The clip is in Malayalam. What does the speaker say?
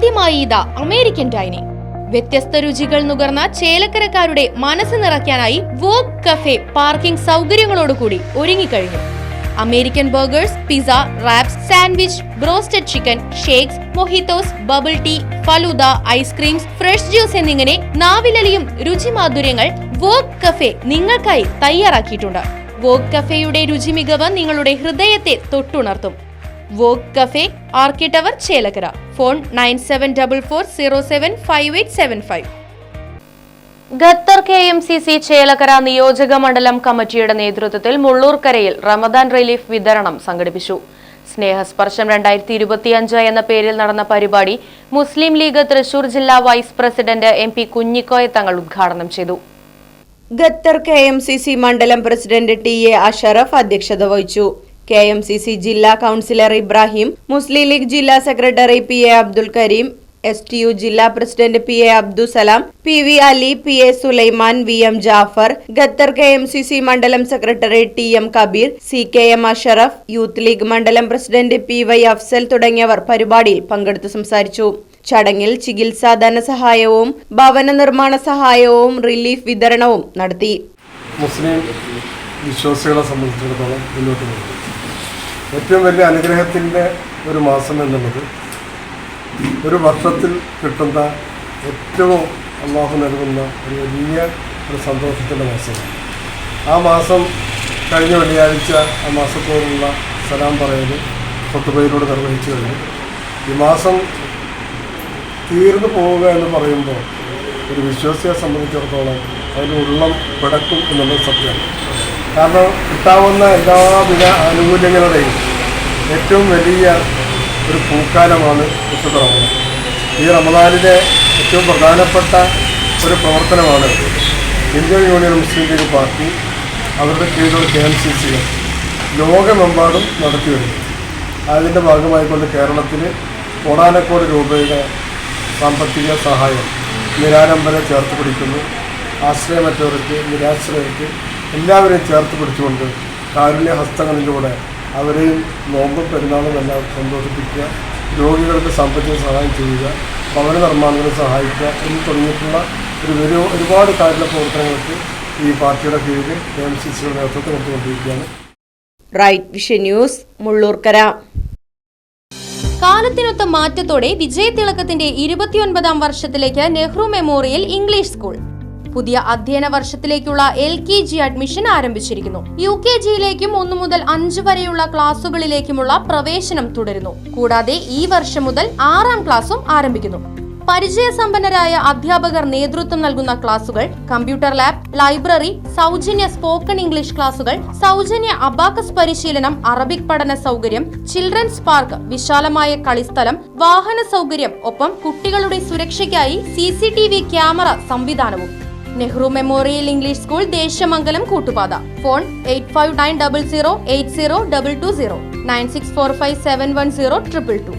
ആദ്യമായി ഇതാ അമേരിക്കൻ ഡൈനിങ്. വ്യത്യസ്ത രുചികൾ നുകർന്ന ചേലക്കരക്കാരുടെ മനസ്സ് നിറയ്ക്കാനായി വോഗ് കഫേ പാർക്കിംഗ് സൗകര്യങ്ങളോടുകൂടി ഒരുങ്ങിക്കഴിഞ്ഞു. American burgers, pizza, wraps, sandwich, broasted chicken, shakes, mojitos, bubble tea, falooda, ice creams, fresh juice എന്നിങ്ങനെ നാവിലലിയും രുചിമാധുര്യങ്ങൾ വോഗ് കഫേ നിങ്ങൾക്കായി തയ്യാറാക്കിയിട്ടുണ്ട്. വോഗ് കഫേയുടെ രുചി മികവ് നിങ്ങളുടെ ഹൃദയത്തെ തൊട്ടുണർത്തും. Vogue cafe, Archi Tower, Chelakkara. Phone 9744075875. Qatar KMCC Chelakkara നിയോജക മണ്ഡലം കമ്മിറ്റിയുടെ നേതൃത്വത്തിൽ മുള്ളൂർക്കരയിൽ റമദാൻ റിലീഫ് വിതരണം സംഘടിപ്പിച്ചു. സ്നേഹസ്പർശം 2025 എന്ന പേരിൽ നടന്ന പരിപാടി മുസ്ലിം ലീഗ് തൃശൂർ ജില്ലാ vice president MP Kunhikoya Thangal ഉദ്ഘാടനം ചെയ്തു. ഖത്തർ KMCC മണ്ഡലം പ്രസിഡന്റ് TA അഷറഫ് അധ്യക്ഷത വഹിച്ചു. KMCC ജില്ലാ കൗൺസിലർ ഇബ്രാഹിം, മുസ്ലിം ലീഗ് ജില്ലാ secretary PA Abdul Kareem, STU ജില്ലാ president PA Abdussalam, PV Ali, PA Sulaiman, VM Jafar, Qatar KMCC മണ്ഡലം secretary TM Kabeer, CKM Ashraf, Youth League മണ്ഡലം പ്രസിഡന്റ് PY അഫ്സൽ തുടങ്ങിയവർ പരിപാടിയിൽ പങ്കെടുത്ത് സംസാരിച്ചു. ചടങ്ങിൽ ചികിത്സാ ധനസഹായവും ഭവന നിർമ്മാണ സഹായവും റിലീഫ് വിതരണവും നടത്തി. മുസ്ലിം വിശ്വാസികളെ സംബന്ധിച്ചിടത്തോളം മുന്നോട്ട് പോകുന്നു. ഏറ്റവും വലിയ അനുഗ്രഹത്തിൻ്റെ ഒരു മാസം എന്നുള്ളത് ഒരു വർഷത്തിൽ കിട്ടുന്ന ഏറ്റവും അള്ളാഹു നൽകുന്ന ഒരു വലിയ ഒരു സന്തോഷത്തിൻ്റെ മാസമാണ്. ആ മാസം കഴിഞ്ഞ വെള്ളിയാഴ്ച ആ മാസത്തോടുള്ള സലാം പറയലും ഖുതുബയിലൂടെ നിർവഹിച്ചു കഴിഞ്ഞു. ഈ മാസം തീർന്നു പോവുക എന്ന് പറയുമ്പോൾ ഒരു വിശ്വാസിയെ സംബന്ധിച്ചിടത്തോളം അതിന് ഉള്ളം പിടക്കും എന്നുള്ളത് സത്യമാണ്. കാരണം കിട്ടാവുന്ന എല്ലാവിധ ആനുകൂല്യങ്ങളുടെയും ഏറ്റവും വലിയ ഒരു പൂക്കാലമാണ് വിശുദ്ധ റമദാൻ. ഈ റമദാനിലെ ഏറ്റവും പ്രധാനപ്പെട്ട ഒരു പ്രവർത്തനമാണ് ഇന്ത്യൻ യൂണിയൻ മുസ്ലിം ലീഗ് പാർട്ടി അവരുടെ കീഴിലുള്ള KMCC ലോകമെമ്പാടും നടത്തി വരുന്നു. അതിൻ്റെ ഭാഗമായിക്കൊണ്ട് കേരളത്തിൽ കോടാനക്കോടി രൂപയുടെ സാമ്പത്തിക സഹായം നിരാലംബരെ ചേർത്ത് പിടിക്കുന്നു. ആശ്രയമറ്റവർക്ക്, നിരാശ്രയർക്ക് എല്ലാവരെയും ചേർത്ത് പിടിച്ചുകൊണ്ട് കാരുണ്യ ഹസ്തങ്ങളിലൂടെ അവരെയും നോമ്പും പെരുന്നാളും എല്ലാം സന്തോഷിപ്പിക്കുക, രോഗികൾക്ക് സാമ്പത്തിക സഹായം ചെയ്യുക, ഭവന നിർമ്മാണത്തിന് സഹായിക്കുക എന്ന് തുടങ്ങിയിട്ടുള്ള ഒരുപാട് കാരുണ്യ പ്രവർത്തനങ്ങൾക്ക് ഈ പാർട്ടിയുടെ കീഴിൽ KMCCയുടെ നേതൃത്വം കൊടുത്തുകൊണ്ടിരിക്കുകയാണ്. Right Vision News, Mullurkara. കാലത്തിനൊത്ത മാറ്റത്തോടെ വിജയതിളക്കത്തിന്റെ 29ാം വർഷത്തിലേക്ക് നെഹ്റു മെമ്മോറിയൽ ഇംഗ്ലീഷ് സ്കൂൾ. പുതിയ അധ്യയന വർഷത്തിലേക്കുള്ള LKG അഡ്മിഷൻ ആരംഭിച്ചിരിക്കുന്നു. UKGയിലേക്കും 1 മുതൽ 5 വരെയുള്ള ക്ലാസുകളിലേക്കുമുള്ള പ്രവേശനം തുടരുന്നു. കൂടാതെ ഈ വർഷം മുതൽ 6ാം ക്ലാസും ആരംഭിക്കുന്നു. പരിചയസമ്പന്നരായ അധ്യാപകർ നേതൃത്വം നൽകുന്ന ക്ലാസുകൾ, കമ്പ്യൂട്ടർ ലാബ്, ലൈബ്രറി, സൗജന്യ സ്പോക്കൺ ഇംഗ്ലീഷ് ക്ലാസുകൾ, സൗജന്യ അബാക്കസ് പരിശീലനം, അറബിക് പഠന സൗകര്യം, ചിൽഡ്രൻസ് പാർക്ക്, വിശാലമായ കളിസ്ഥലം, വാഹന സൗകര്യം, ഒപ്പം കുട്ടികളുടെ സുരക്ഷയ്ക്കായി CCTV ക്യാമറ സംവിധാനവും. Nehru Memorial English School, Desamangalam, Koottupatha. Phone 8590080220 9645710222.